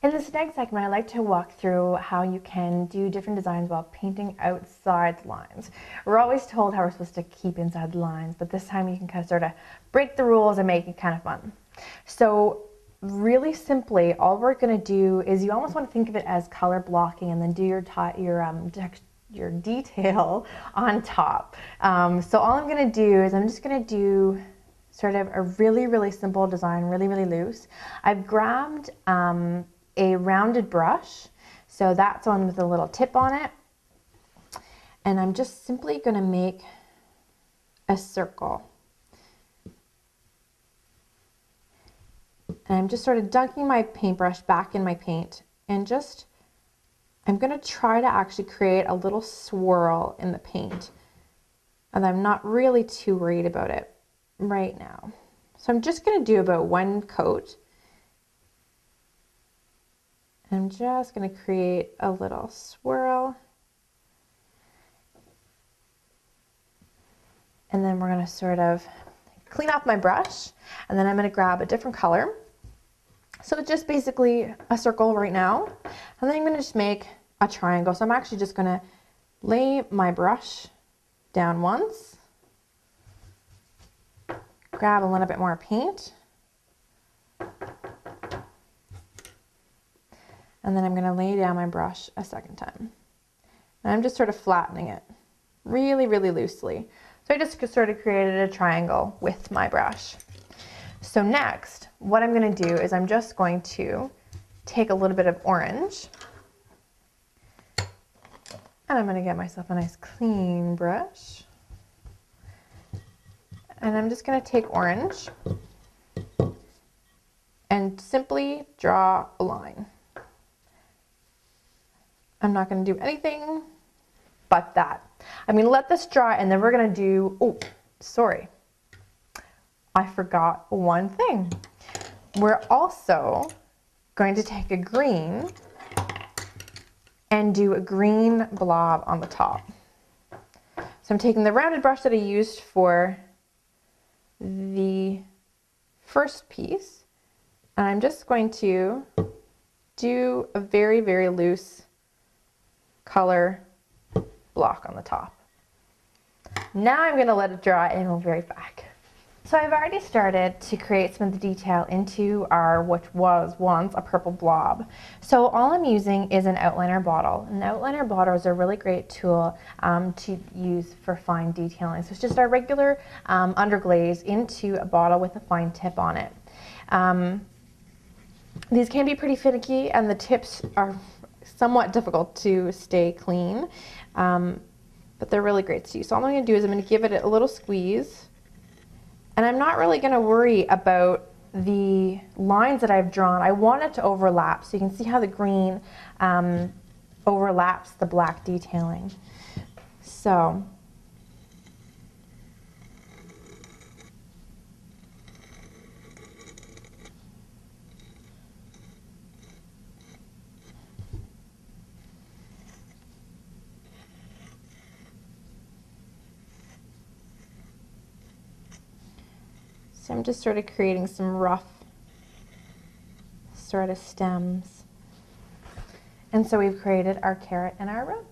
In this next segment, I like to walk through how you can do different designs while painting outside the lines. We're always told how we're supposed to keep inside the lines, but this time you can kind of sort of break the rules and make it kind of fun. So really simply, all we're going to do is you almost want to think of it as color blocking and then do your detail on top. So all I'm going to do is I'm just going to do sort of a really simple design, really loose. I've grabbed a rounded brush, so that's one with a little tip on it, and I'm just simply going to make a circle. And I'm just sort of dunking my paintbrush back in my paint, and I'm going to try to actually create a little swirl in the paint, and I'm not really too worried about it right now. So I'm just going to do about one coat. I'm just going to create a little swirl. And then we're going to sort of clean off my brush, and then I'm going to grab a different color. So it's just basically a circle right now. And then I'm going to just make a triangle. So I'm actually just going to lay my brush down once, grab a little bit more paint, and then I'm going to lay down my brush a second time. And I'm just sort of flattening it really loosely. So I just sort of created a triangle with my brush. So next, what I'm going to do is I'm just going to take a little bit of orange, and I'm going to get myself a nice clean brush. And I'm just going to take orange and simply draw a line. I'm not going to do anything but that. I'm going to let this dry, and then we're going to do, oh, sorry. I forgot one thing. We're also going to take a green and do a green blob on the top. So I'm taking the rounded brush that I used for the first piece, and I'm just going to do a very loose color block on the top. Now I'm going to let it dry and we'll be right back. So I've already started to create some of the detail into our what was once a purple blob. So all I'm using is an outliner bottle. An outliner bottle is a really great tool to use for fine detailing. So it's just our regular underglaze into a bottle with a fine tip on it. These can be pretty finicky, and the tips are somewhat difficult to stay clean, but they're really great to use. So all I'm going to do is I'm going to give it a little squeeze, and I'm not really going to worry about the lines that I've drawn. I want it to overlap, so you can see how the green overlaps the black detailing. So I'm just sort of creating some rough sort of stems. And so we've created our carrot and our rose.